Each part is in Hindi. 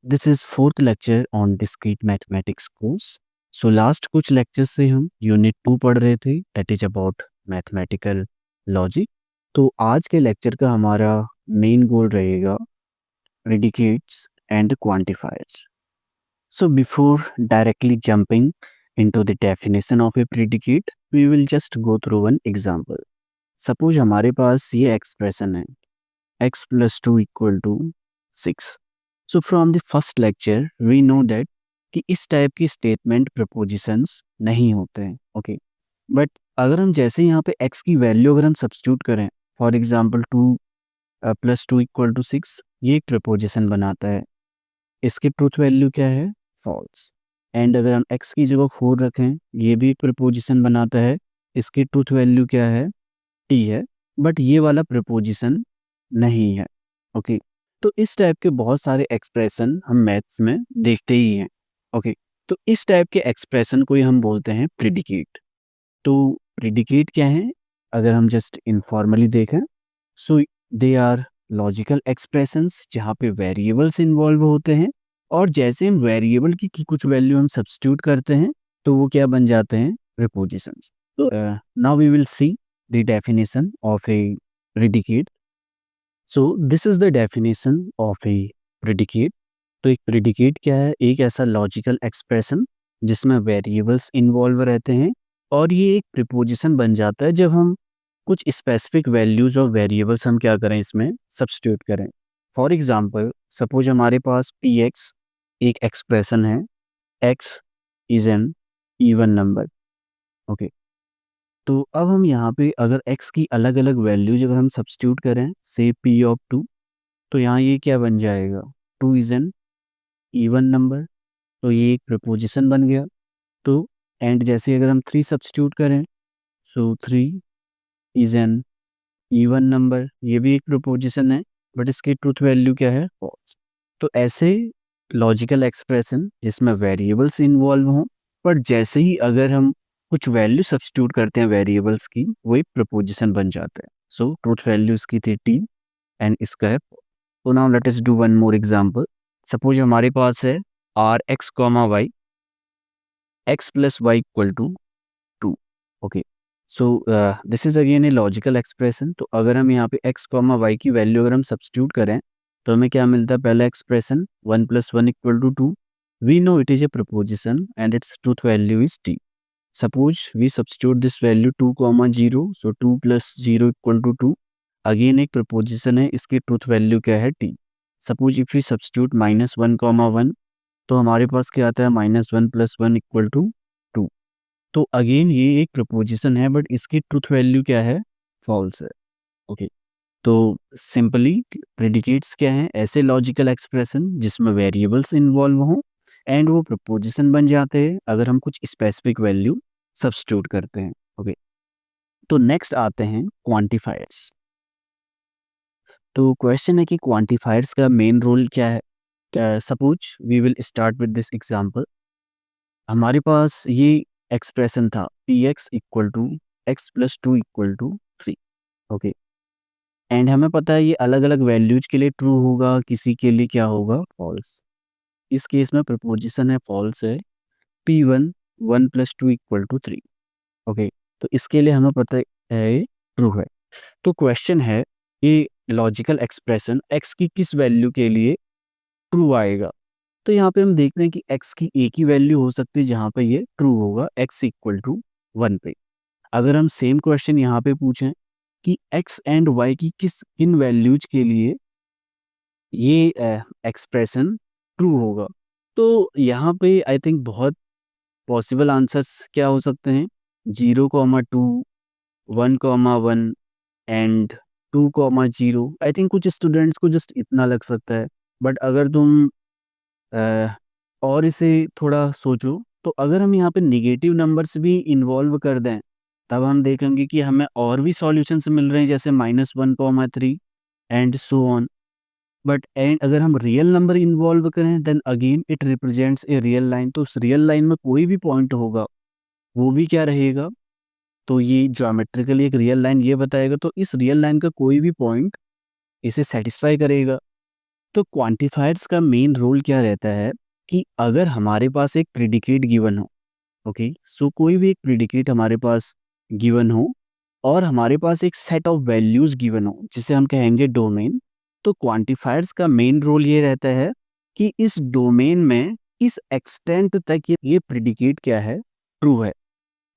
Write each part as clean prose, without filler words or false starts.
This is fourth lecture on discrete mathematics course. So last कुछ लेक्चर्स से हम यूनिट 2 पढ़ रहे थे, that is about mathematical logic. तो आज के लेक्चर का हमारा मेन गोल रहेगा predicates and quantifiers. So before directly jumping into the definition of a predicate, we will just go through one example. Suppose हमारे पास ये expression है x plus 2 equal to 6. So from the first lecture we know that कि इस टाइप की स्टेटमेंट प्रपोजिशंस नहीं होते हैं, ओके। बट अगर हम जैसे यहाँ पे x की वैल्यू अगर हम सब्स्टिट्यूट करें, for example 2 plus 2 equal to 6, ये एक प्रपोजिशन बनाता है। इसकी ट्रूथ वैल्यू क्या है? फॉल्स। एंड अगर हम x की जगह 4 रखें, ये भी एक प्रपोजिशन बनाता है। इसकी ट्रूथ वैल्यू क्या है? t है। बट ये वाला प्रपोजिशन नहीं है, ओके। तो इस टाइप के बहुत सारे एक्सप्रेशन हम मैथ्स में देखते ही हैं, ओके। तो इस टाइप के एक्सप्रेशन को ही हम बोलते हैं प्रेडिकेट। तो प्रेडिकेट क्या है? अगर हम जस्ट इनफॉर्मली देखें, सो दे आर लॉजिकल एक्सप्रेशंस जहाँ पे वेरिएबल्स इन्वॉल्व होते हैं, और जैसे हम वेरिएबल की कुछ वैल्यू हम सब्स्टिट्यूट करते हैं तो वो क्या बन जाते हैं? प्रीपोजिशंस। तो now we will see the definition of a predicate. So this is the definition of a predicate. तो एक प्रेडिकेट क्या है? एक ऐसा लॉजिकल एक्सप्रेशन जिसमें वेरिएबल्स इन्वॉल्व रहते हैं, और ये एक प्रीपोजिशन बन जाता है जब हम कुछ स्पेसिफिक वैल्यूज और वेरिएबल्स हम क्या करें, इसमें सब्स्टिट्यूट करें। फॉर एग्जांपल सपोज हमारे पास पी एक्स एक एक्सप्रेशन है, x is an even number, okay. तो अब हम यहाँ पे अगर एक्स की अलग अलग वैल्यूज अगर हम सब्स्टिट्यूट करें, से पी ऑफ 2, तो यहाँ ये क्या बन जाएगा? 2 इज एन इवन नंबर। तो ये एक प्रपोजिशन बन गया। तो एंड जैसे अगर हम 3 सब्स्टिट्यूट करें, सो 3 इज एन इवन नंबर, ये भी एक प्रोपोजिशन है, बट इसकी ट्रूथ वैल्यू क्या है? फॉल्स। तो ऐसे लॉजिकल एक्सप्रेशन जिसमें वेरिएबल्स इन्वॉल्व हों, पर जैसे ही अगर हम कुछ वैल्यू सब्स्टिट्यूट करते हैं वेरिएबल्स की, वो एक प्रपोजिशन बन जाता है। सो ट्रूथ वैल्यू इसकी थी टी एंड इसका है। तो now let us do one more example. Suppose हमारे पास है R X comma Y, X plus Y equal to 2, okay. So this is again a logical expression. तो अगर हम यहाँ पे x कॉमा वाई की वैल्यू अगर हम सब्स्टिट्यूट करें तो हमें क्या मिलता है? पहला expression 1 plus 1 equal to 2। We know it is a proposition and it's truth value is t। Suppose we substitute this value 2 comma 0, so 2 plus 0 equal to 2। Again एक प्रपोजिशन है, इसकी ट्रूथ वैल्यू क्या है? t। Suppose if we substitute minus 1 comma 1, तो हमारे पास क्या आता है? Minus 1 plus 1 equal to 2। तो अगेन ये एक प्रपोजिशन है, बट इसकी ट्रूथ वैल्यू क्या है? फॉल्स है, ओके। तो सिंपली प्रेडिकेट्स क्या हैं? ऐसे लॉजिकल एक्सप्रेशन जिसमें वेरिएबल्स इन्वॉल्व हों एंड वो प्रपोजिशन बन जाते हैं अगर हम कुछ स्पेसिफिक वैल्यू सब्स्टिट्यूट करते हैं, ओके। तो नेक्स्ट आते हैं क्वांटिफायर्स। तो क्वेश्चन है कि क्वांटिफायर्स का मेन रोल क्या है? Suppose we will start with this example. हमारे पास ये एक्सप्रेशन था P X equal to X plus 2 equal to 3, okay. And हमें पता है ये अलग अलग वैल्यूज के लिए ट्रू होगा, किसी के लिए क्या होगा? फॉल्स। इस केस में प्रपोजिशन है फॉल्स है। P one 1 plus 2 equal to 3, okay. तो इसके लिए हमें पता है ट्रू है। तो क्वेश्चन है ये लॉजिकल एक्सप्रेशन एक्स की किस वैल्यू के लिए ट्रू आएगा? तो यहाँ पे हम देखते हैं कि x की एक ही वैल्यू हो सकती है जहाँ पे ये ट्रू होगा, x इक्वल टू 1 पे। अगर हम सेम क्वेश्चन यहाँ पे पूछें कि x एंड y की किन वैल्यूज के लिए ये एक्सप्रेशन ट्रू होगा, तो यहाँ पे आई थिंक बहुत पॉसिबल आंसर्स क्या हो सकते हैं? 0,2, 1,1 एंड 2,0। आई थिंक कुछ स्टूडेंट्स को जस्ट इतना लग सकता है। बट अगर तुम अ, और इसे थोड़ा सोचो, तो अगर हम यहाँ पे नेगेटिव नंबर्स भी इन्वॉल्व कर दें, तब हम देखेंगे कि हमें और भी सॉल्यूशंस मिल रहे हैं, जैसे -1,3 and so on. But and अगर हम रियल नंबर इन्वॉल्व करें, then again it represents a real line. तो उस रियल लाइन में कोई भी पॉइंट होगा, वो भी क्या रहेगा? तो ये ज्योमेट्रिकली एक रियल लाइन ये बताएगा, तो इस रियल लाइन का कोई भी पॉइंट इसे सेटिस्फाई करेगा। तो क्वांटिफायर्स का मेन रोल क्या रहता है कि अगर हमारे पास एक प्रेडिकेट गिवन हो, ओके, सो कोई भी एक प्रेडिकेट हमारे पास गिवन हो और हमारे पास एक सेट ऑफ वैल्यूज गिवन हो जिसे हम कहेंगे डोमेन, तो क्वांटिफायर्स का मेन रोल ये रहता है कि इस डोमेन में किस एक्सटेंट तक ये प्रेडिकेट क्या है, ट्रू है।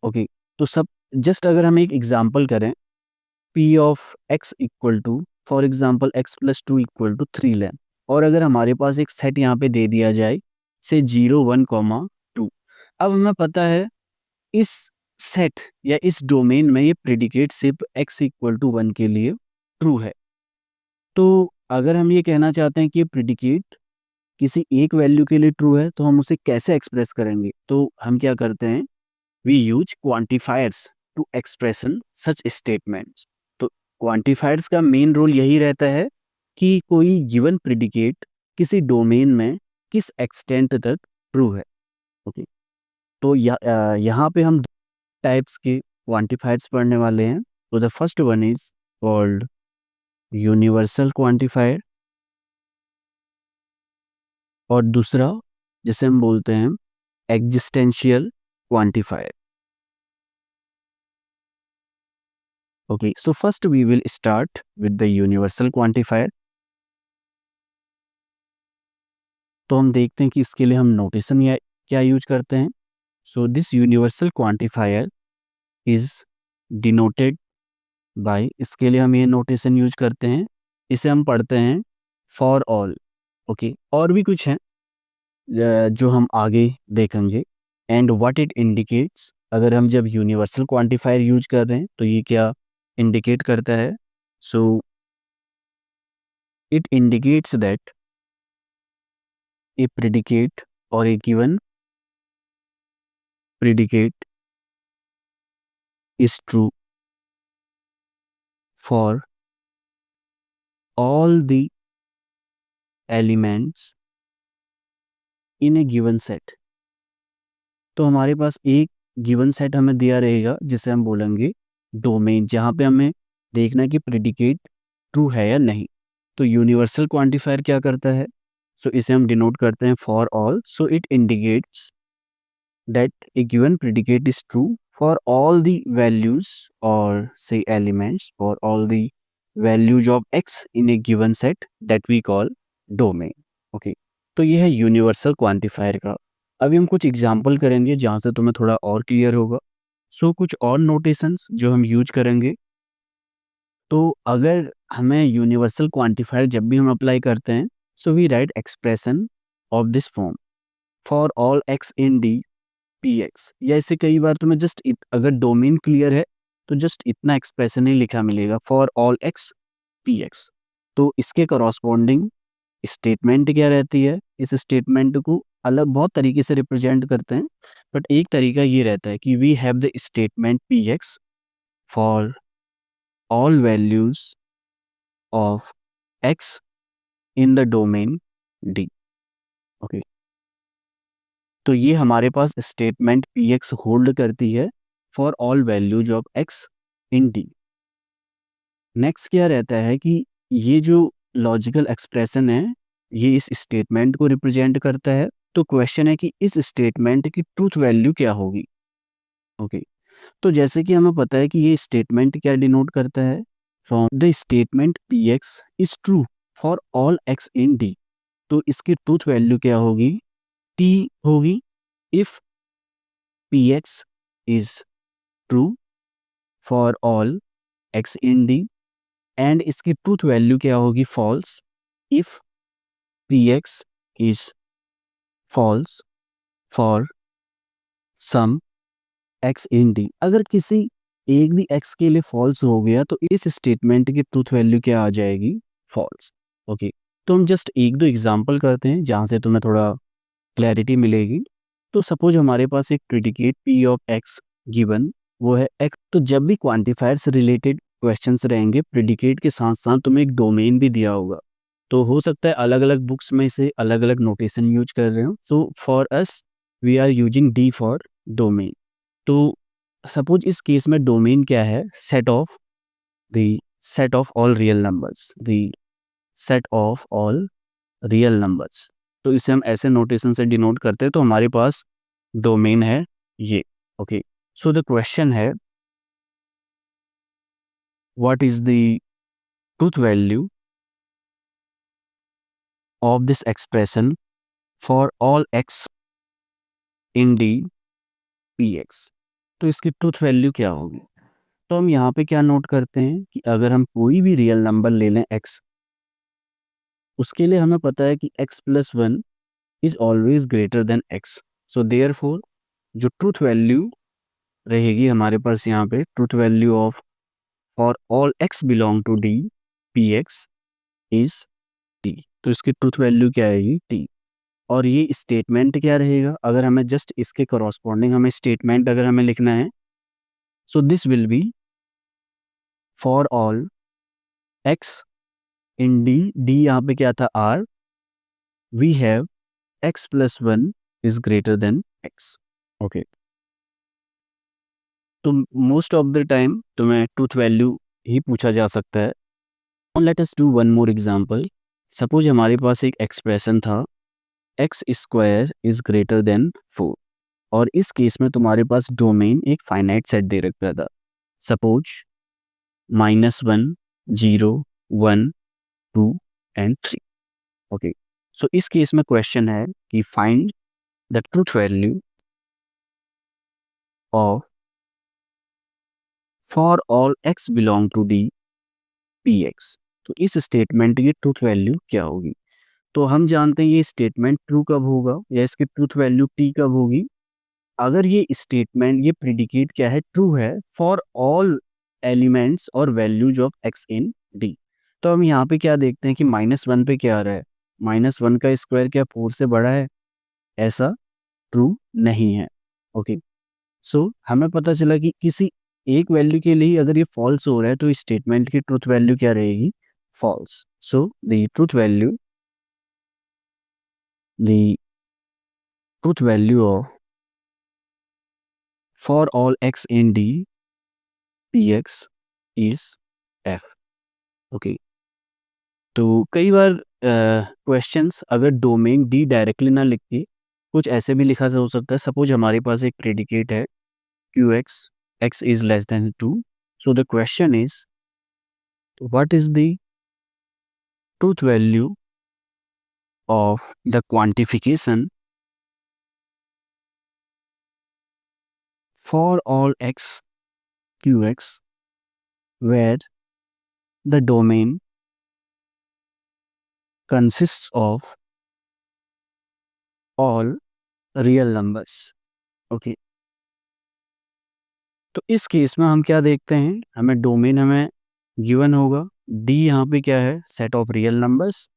ओके, तो सब जस्ट अगर हम एक एग्जांपल करें, P of X equal to for example X plus two equal to 3 लें, और अगर हमारे पास एक सेट यहाँ पे दे दिया जाए से 0 1 2, अब हमें पता है इस सेट या इस डोमेन में ये प्रेडिकेट सिर्फ x इक्वल टू 1 के लिए ट्रू है। तो अगर हम ये कहना चाहते हैं कि ये प्रेडिकेट किसी एक वैल्यू के लिए ट्रू है तो हम उसे कैसे एक्सप्रेस करेंगे, तो हम क्या करते हैं, we use quantifiers to expression such statements. तो क्वांटिफायर्स का मेन रोल यही रहता है कि कोई गिवन प्रेडिकेट किसी डोमेन में किस एक्सटेंट तक ट्रू है। ओके, तो यहाँ पे हम टाइप्स के क्वांटिफायर्स पढ़ने वाले हैं। तो the first one is called universal quantifier, और दूसरा जिसे हम बोलते हैं existential quantifier. Okay, so first we will start with the universal quantifier. तो हम देखते हैं कि इसके लिए हम नोटेशन या क्या यूज करते हैं। So this universal quantifier is denoted by, इसके लिए हम ये नोटेशन यूज करते हैं, इसे हम पढ़ते हैं फॉर ऑल। ओके, और भी कुछ है जो हम आगे देखेंगे। एंड व्हाट इट इंडिकेट्स, अगर हम जब यूनिवर्सल क्वांटिफायर यूज कर रहे हैं तो ये क्या इंडिकेट करता है, so it indicates that A predicate और ए given predicate is true for all the elements in a given set। तो हमारे पास एक गिवन सेट हमें दिया रहेगा जिसे हम बोलेंगे डोमेन, जहाँ पे हमें देखना है कि प्रेडिकेट ट्रू है या नहीं। तो यूनिवर्सल क्वांटिफायर क्या करता है, सो इसे हम डिनोट करते हैं for all. So it indicates that a given predicate is true for all the values or say elements or all the values of x in a given set that we call domain। okay, तो ये है यूनिवर्सल क्वांटिफायर का। अभी हम कुछ एग्जांपल करेंगे जहाँ से तुम्हें थोड़ा और क्लियर होगा। सो कुछ और नोटेशंस जो हम यूज करेंगे, तो अगर हमें यूनिवर्सल क्वांटिफायर जब भी हम अप्लाई करते हैं, so we write expression of this form for all x in D px, या ऐसे कई बार तुम्हें जस्ट अगर डोमेन क्लियर है तो जस्ट इतना एक्सप्रेशन ही लिखा मिलेगा फॉर ऑल एक्स px। तो इसके करॉस्पॉन्डिंग स्टेटमेंट क्या रहती है, इस स्टेटमेंट को अलग बहुत तरीके से रिप्रेजेंट करते हैं, बट एक तरीका ये रहता है कि we have the statement px for all values of x in the domain d। Okay, तो ये हमारे पास स्टेटमेंट px होल्ड करती है for all values of x in d। Next क्या रहता है कि ये जो लॉजिकल एक्सप्रेशन है ये इस स्टेटमेंट को रिप्रेजेंट करता है। तो क्वेश्चन है कि इस स्टेटमेंट की ट्रूथ वैल्यू क्या होगी। ओके, तो जैसे कि हमें पता है कि ये स्टेटमेंट क्या डिनोट करता है, from the statement px is true for all x in d। तो इसकी ट्रूथ वैल्यू क्या होगी, t होगी if px is true for all x in d, and इसकी ट्रूथ वैल्यू क्या होगी false if px is false for some x in d। अगर किसी एक भी x के लिए फॉल्स हो गया तो इस स्टेटमेंट की ट्रूथ वैल्यू क्या आ जाएगी, फॉल्स। ओके, तो हम जस्ट एक दो एग्जांपल करते हैं जहाँ से तुम्हें थोड़ा क्लैरिटी मिलेगी। तो सपोज हमारे पास एक predicate p of x given वो है x। तो जब भी क्वांटिफायर से रिलेटेड क्वेश्चंस रहेंगे प्रेडिकेट के साथ साथ तुम्हें एक डोमेन भी दिया होगा, तो हो सकता है अलग अलग बुक्स में से अलग अलग नोटेशन यूज कर रहे हो। So for us we are using d for domain. तो सपोज इस केस में डोमेन क्या है, the set of all real numbers, the set of all real numbers. तो इसे हम ऐसे नोटेशन से डिनोट करते हैं। तो हमारे पास डोमेन है ये। ओके, सो द क्वेश्चन है, what is the truth value of this expression for all x in D P x. तो इसकी ट्रूथ वैल्यू क्या होगी? तो हम यहाँ पे क्या नोट करते हैं कि अगर हम कोई भी रियल नंबर ले लें x, उसके लिए हमें पता है कि x plus one is always greater than x। So therefore जो ट्रूथ वैल्यू रहेगी हमारे पास यहाँ पे, truth value of for all x belong to D P x is t। तो इसकी ट्रूथ वैल्यू क्या आएगी? t। और ये स्टेटमेंट क्या रहेगा? अगर हमें जस्ट इसके करॉस्पॉन्डिंग हमें स्टेटमेंट अगर हमें लिखना है, so this will be for all x in D यहाँ पे क्या था? r, we have x plus one is greater than x। Okay, तो मोस्ट ऑफ द टाइम तुम्हें ट्रूथ वैल्यू ही पूछा जा सकता है। Let us do one more example. Suppose हमारे पास एक एक्सप्रेशन था x square is greater than 4, और इस केस में तुम्हारे पास डोमेन एक फाइनाइट सेट दे रखा था। Suppose -1, 0, 1, 2 and 3। ओके, सो इस केस में क्वेश्चन है कि find the truth value of for all x belong to D P x. तो इस स्टेटमेंट की ट्रूथ वैल्यू क्या होगी? तो हम जानते हैं ये स्टेटमेंट ट्रू कब होगा या इसकी ट्रूथ वैल्यू t कब होगी? अगर ये स्टेटमेंट, ये प्रिडिकेट क्या है? ट्रू है फॉर ऑल एलिमेंट्स और values of x in d। तो हम यहाँ पे क्या देखते हैं कि -1 पे क्या आ रहा है? -1 का स्क्वायर क्या 4 से बड़ा है? ऐसा ट्रू नहीं है। ओके, सो हमें पता चला कि किसी एक वैल्यू के लिए अगर ये फॉल्स हो रहा है तो इस स्टेटमेंट की ट्रूथ वैल्यू क्या रहेगी? False. So the truth value of for all x in d P x is f। Okay, तो कई बार क्वेश्चंस अगर डोमेन डी डायरेक्टली ना लिख के कुछ ऐसे भी लिखा हो सकता है। सपोज हमारे पास एक प्रेडिकेट है Q X is less than 2। So the question is, what is the truth value of the quantification for all x qx where the domain consists of all real numbers। Okay, तो इस केस में हम क्या देखते हैं? हमें डोमेन हमें गिवन होगा, डी यहाँ पे क्या है? सेट ऑफ रियल नंबर्स,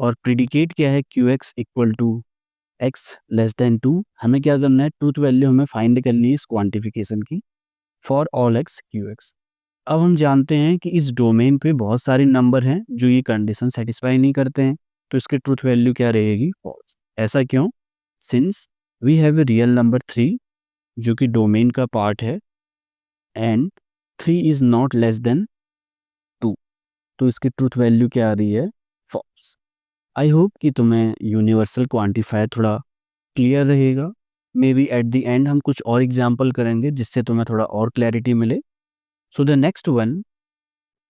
और प्रिडिकेट क्या है? Q X equal to X less than 2। हमें क्या करना है? ट्रूथ वैल्यू हमें फाइंड करनी है इस क्वांटिफिकेशन की for all x Q x. अब हम जानते हैं कि इस डोमेन पे बहुत सारे नंबर हैं जो ये कंडीशन सेटिस्फाई नहीं करते हैं, तो इसकी ट्रूथ वैल्यू क्या रहेगी? फॉल्स। ऐसा क्यों? Since we have a real number 3 जो कि डोमेन का पार्ट है, and 3 is not less than 2, तो इसकी ट्रूथ वैल्यू क्या आ रही है? फॉल्स। आई होप कि तुम्हें यूनिवर्सल क्वांटिफायर थोड़ा क्लियर रहेगा। May be at the end हम कुछ और एग्जाम्पल करेंगे जिससे तुम्हें थोड़ा और क्लैरिटी मिले। So the next one,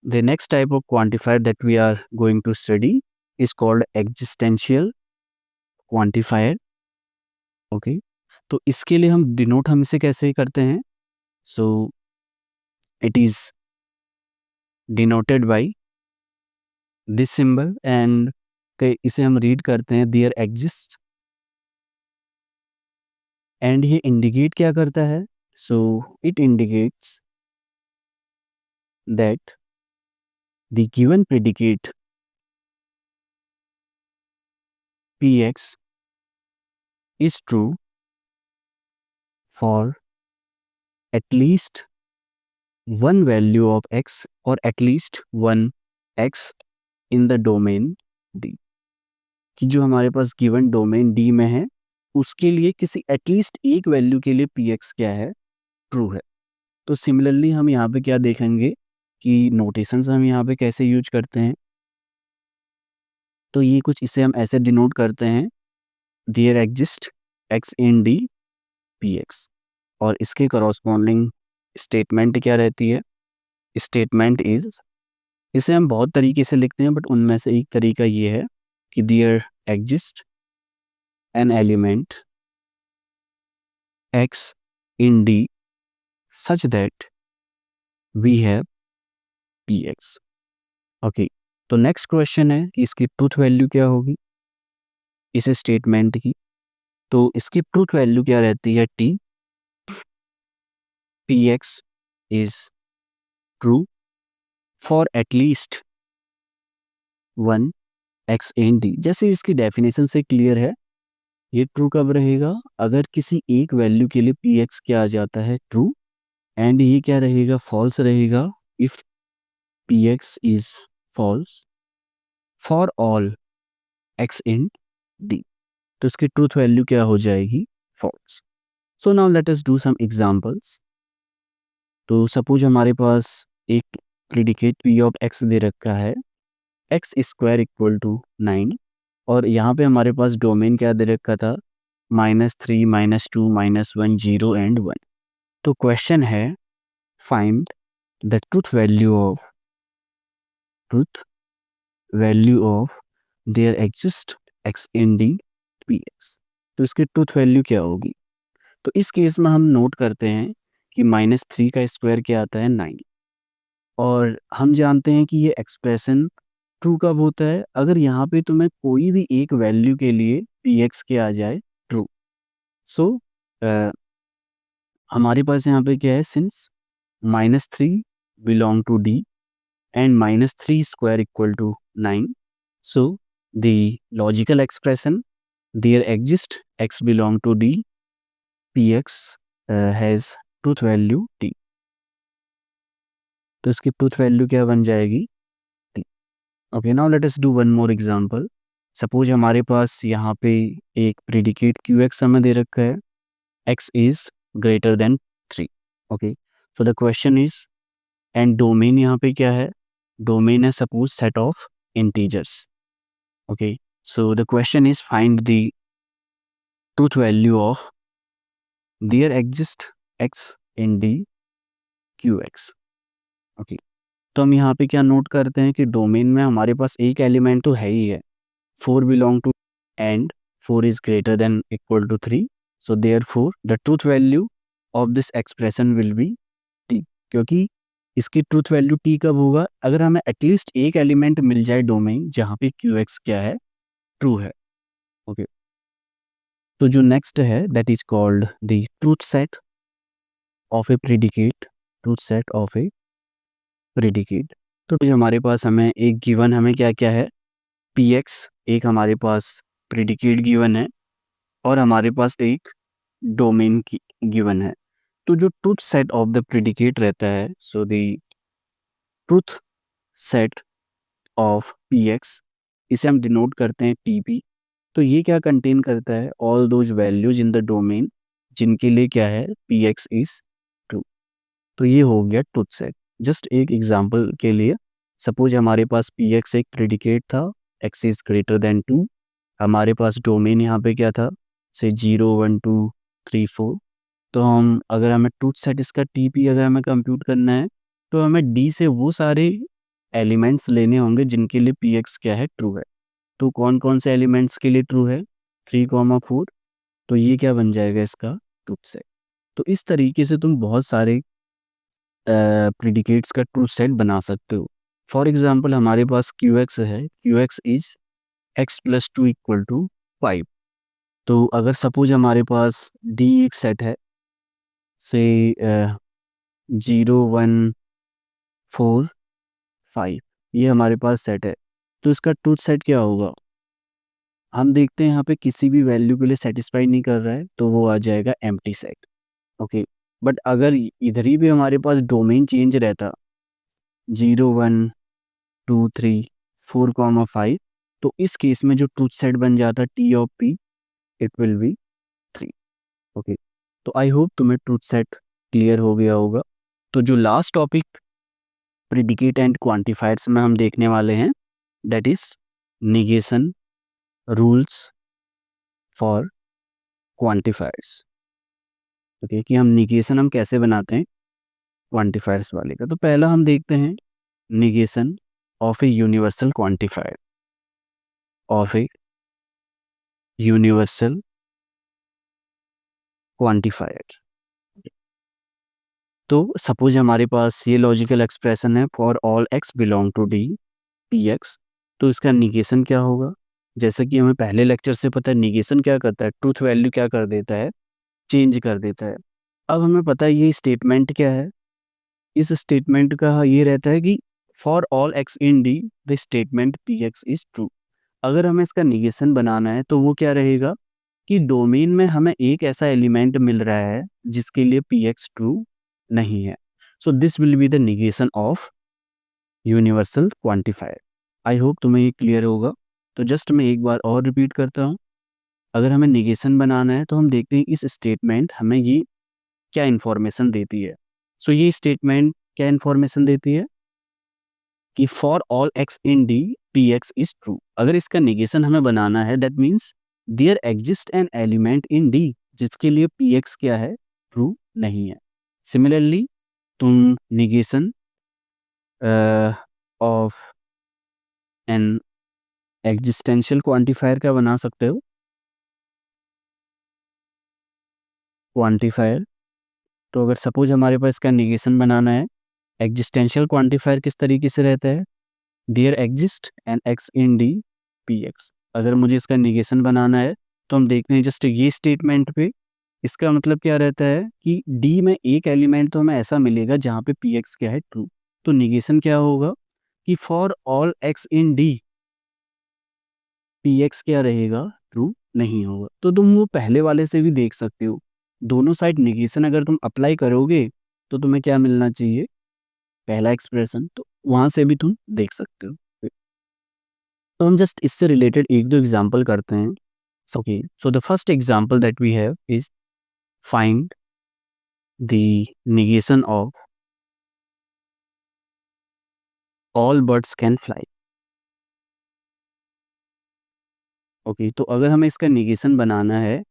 the next type of quantifier that we are going to study is called existential quantifier। Okay, तो इसके लिए हम डिनोट हम इसे कैसे करते हैं? So it is denoted by this symbol, and इसे हम रीड करते हैं देयर एग्जिस्ट, एंड ये इंडिकेट क्या करता है? So it indicates that the given predicate px is true for at least one value of x or at least one x in the domain D। कि जो हमारे पास गिवन डोमेन D में है उसके लिए किसी एटलीस्ट एक वैल्यू के लिए px क्या है? ट्रू है। तो सिमिलरली हम यहाँ पे क्या देखेंगे कि नोटेशंस हम यहाँ पे कैसे यूज करते हैं। तो ये कुछ इसे हम ऐसे डिनोट करते हैं, there exist x in D P X, और इसके करॉस्पॉन्डिंग स्टेटमेंट क्या रहती है? स्टेटमेंट इज, इसे हम बहुत तरीके से लिखते हैं बट उनमें से एक तरीका ये है कि there exist an element X in D such that we have P X. Okay, तो नेक्स्ट क्वेश्चन है कि इसकी ट्रूथ वैल्यू क्या होगी इस स्टेटमेंट की। तो इसकी ट्रूथ वैल्यू क्या रहती है? T P x is true for at least one x in D. जैसे इसकी डेफिनेशन से क्लियर है, ये ट्रू कब रहेगा? अगर किसी एक वैल्यू के लिए पी एक्स क्या आ जाता है? ट्रू। एंड ये क्या रहेगा? फॉल्स रहेगा if P x is false for all x in D. तो इसकी ट्रूथ वैल्यू क्या हो जाएगी? False. So now let us do some examples. तो सपोज हमारे पास एक प्रेडिकेट पी ऑफ एक्स दे रखा है, एक्स स्क्वायर इक्वल टू 9, और यहाँ पे हमारे पास डोमेन क्या दे रखा था? -3, -2, -1, 0 एंड 1। तो क्वेश्चन है, find the truth value of their exist x in D P x. तो इसकी ट्रूथ वैल्यू क्या होगी? तो इस केस में हम नोट करते हैं कि -3 का स्क्वायर क्या आता है? 9। और हम जानते हैं कि ये एक्सप्रेशन ट्रू कब होता है? अगर यहाँ पे तुम्हें कोई भी एक वैल्यू के लिए पी एक्स के आ जाए ट्रू। सो हमारे पास यहाँ पे क्या है? Since -3 belong to D and -3 square equal to 9, so the logical expression there exist x belong to d px has truth value t। तो इसकी ट्रूथ वैल्यू क्या बन जाएगी? t। Okay, now let us do one more example. Suppose हमारे पास यहाँ पे एक प्रेडिकेट क्यू एक्स हमें दे रखा है, x is greater then 3। Okay, so the question is, and domain यहाँ पे क्या है? डोमेन है suppose set of integers. Okay, so the question is find the truth value of there exist x in d qx। Okay, तो हम यहाँ पे क्या नोट करते हैं कि डोमेन में हमारे पास एक एलिमेंट तो है ही है, 4 belong to and 4 is greater than equal to 3, so therefore the truth value of this expression will be t। क्योंकि इसकी ट्रूथ वैल्यू t कब होगा? अगर हमें एटलीस्ट एक एलिमेंट मिल जाए डोमेन जहाँ पे qx क्या है? ट्रू है। ओके, तो जो नेक्स्ट है that is called the truth set of a predicate. Truth set of a predicate. तो जो हमारे पास हमें एक गिवन हमें क्या क्या है? पी एक्स एक हमारे पास प्रेडिकेट गिवन है और हमारे पास एक डोमेन की गिवन है। तो जो truth set of the predicate रहता है, सो the truth set of P x, इसे हम डिनोट करते हैं टी पी। तो ये क्या कंटेन करता है? All those values in the domain जिनके लिए क्या है? P x is true. तो ये हो गया ट्रूथ सेट। जस्ट एक एग्जांपल के लिए, सपोज हमारे पास पी एक्स एक प्रेडिकेट था, एक्स इज ग्रेटर देन 2। हमारे पास डोमेन यहाँ पे क्या था? से 0, 1, 2, 3, 4। तो हम अगर हमें ट्रूथ सेट इसका टी पी अगर हमें कंप्यूट करना है, तो हमें डी से वो सारे एलिमेंट्स लेने होंगे जिनके लिए पी एक्स क्या है? ट्रू है। तो कौन कौन से एलिमेंट्स के लिए ट्रू है? 3, 4। तो ये क्या बन जाएगा इसका? Truth set. तो इस तरीके से तुम बहुत सारे प्रेडिकेट्स का ट्रूथ सेट बना सकते हो। फॉर एग्जांपल हमारे पास क्यू एक्स है, Q X is X plus 2 equal to 5। तो अगर सपोज हमारे पास डी एक सेट है, से 0, 1, 4, 5, ये हमारे पास सेट है। तो इसका ट्रूथ सेट क्या होगा? हम देखते हैं यहाँ पे किसी भी वैल्यू के लिए सेटिस्फाई नहीं कर रहा है, तो वो आ जाएगा एम्प्टी सेट। ओके, बट अगर इधर ही भी हमारे पास डोमेन चेंज रहता, 0, 1, 2, 3, 4, 5, तो इस केस में जो ट्रूथ सेट बन जाता T of P, it will be 3। Okay, तो आई होप तुम्हें ट्रूथ सेट क्लियर हो गया होगा। तो जो last topic predicate and quantifiers में हम देखने वाले हैं, that is negation rules for quantifiers। Okay, कि हम negation हम कैसे बनाते हैं क्वांटिफायर्स वाले का। तो पहला हम देखते हैं negation of a universal quantifier, of a universal quantifier। तो सपोज हमारे पास ये लॉजिकल एक्सप्रेशन है for all x belong to D P x. तो इसका निगेशन क्या होगा? जैसे कि हमें पहले लेक्चर से पता है निगेशन क्या करता है, ट्रूथ वैल्यू क्या कर देता है, चेंज कर देता है। अब हमें पता है ये स्टेटमेंट क्या है। इस स्टेटमेंट का ये रहता है कि for all x in D the statement P x is true. अगर हमें इसका निगेशन बनाना है तो वो क्या रहेगा कि डोमेन में हमें एक ऐसा एलिमेंट मिल रहा है जिसके लिए पी एक्स ट्रू नहीं है। So this will be the negation of universal quantifier. I hope तुम्हें ये क्लियर होगा। तो जस्ट मैं एक बार और रिपीट करता हूँ। अगर हमें निगेशन बनाना है तो हम देखते हैं इस स्टेटमेंट हमें ये क्या इन्फॉर्मेशन देती है। सो ये स्टेटमेंट क्या इन्फॉर्मेशन देती है कि for all x in D P x is true. अगर इसका निगेशन हमें बनाना है that means there exist an element in D जिसके लिए पी एक्स क्या है, ट्रू नहीं है। सिमिलरली तुम negation of N existential quantifier का बना सकते हो। क्वांटिफायर, तो अगर सपोज हमारे पास इसका निगेशन बनाना है, एग्जिस्टेंशियल क्वांटिफायर किस तरीके से रहता है, there exist an x in D P x. अगर मुझे इसका निगेशन बनाना है तो हम देखते हैं जस्ट ये स्टेटमेंट पे इसका मतलब क्या रहता है कि डी में एक एलिमेंट तो हमें ऐसा मिलेगा जहाँ पे पी एक्स क्या है, ट्रू। तो निगेशन क्या होगा कि for all x in D P x क्या रहेगा, ट्रू नहीं होगा। तो तुम वो पहले वाले से भी देख सकते हो, दोनों साइड निगेशन अगर तुम अप्लाई करोगे तो तुम्हें क्या मिलना चाहिए, पहला एक्सप्रेशन। तो वहां से भी तुम देख सकते हो। तो हम जस्ट इससे रिलेटेड एक दो एग्जांपल करते हैं। Okay, so the first example that we have is find the negation of all birds can fly. Okay, तो अगर हमें इसका निगेशन बनाना है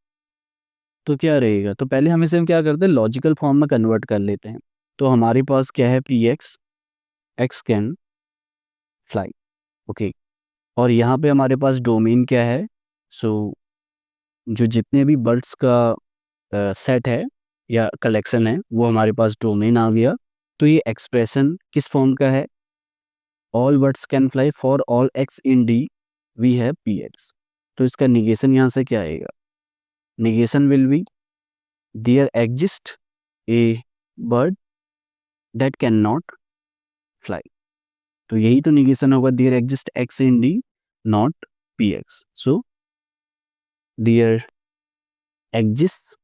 तो क्या रहेगा, तो पहले हम इसे क्या करते हैं, लॉजिकल फॉर्म में कन्वर्ट कर लेते हैं। तो हमारे पास क्या है, P x, x can fly. Okay, और यहाँ पे हमारे पास डोमेन क्या है, सो जो जितने भी बर्ड्स का सेट है या कलेक्शन है वो हमारे पास डोमेन आ गया। तो ये एक्सप्रेशन किस फॉर्म का है, all birds can fly for all x in D we have P x. तो इसका निगेशन यहाँ से क्या आएगा, negation will be there exist a bird that can not fly. तो यही तो निगेशन होगा, there exist x in D not P x. So there exist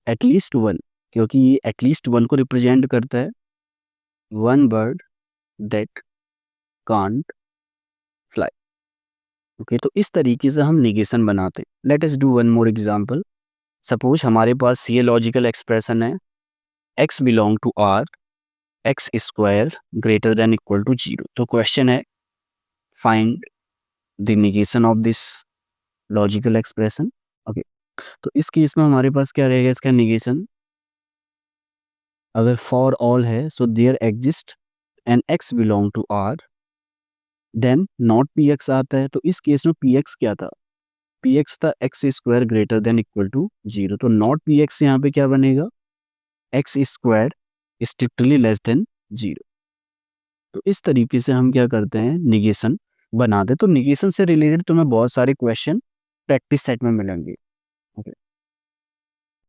at least one, क्योंकि ये एटलीस्ट वन को रिप्रेजेंट करता है, one bird that can't fly. Okay, तो इस तरीके से हम निगेशन बनाते हैं। Let us do one more example. Suppose हमारे पास ये लॉजिकल एक्सप्रेशन है, x belong to r x square greater than equal to 0। तो क्वेश्चन है find the negation of this logical expression. Okay, तो इस केस में हमारे पास क्या रहेगा, इसका निगेशन अगर फॉर ऑल है so there exist an x belong to r then not P x आता है। तो इस केस में पी एक्स क्या था, पी एक्स था x square greater than equal to 0। तो नॉट पी एक्स यहाँ पे क्या बनेगा, x square strictly less than 0। तो इस तरीके से हम क्या करते हैं, निगेशन बनाते। तो निगेशन से रिलेटेड तुम्हें बहुत सारे क्वेश्चन प्रैक्टिस सेट में मिलेंगे।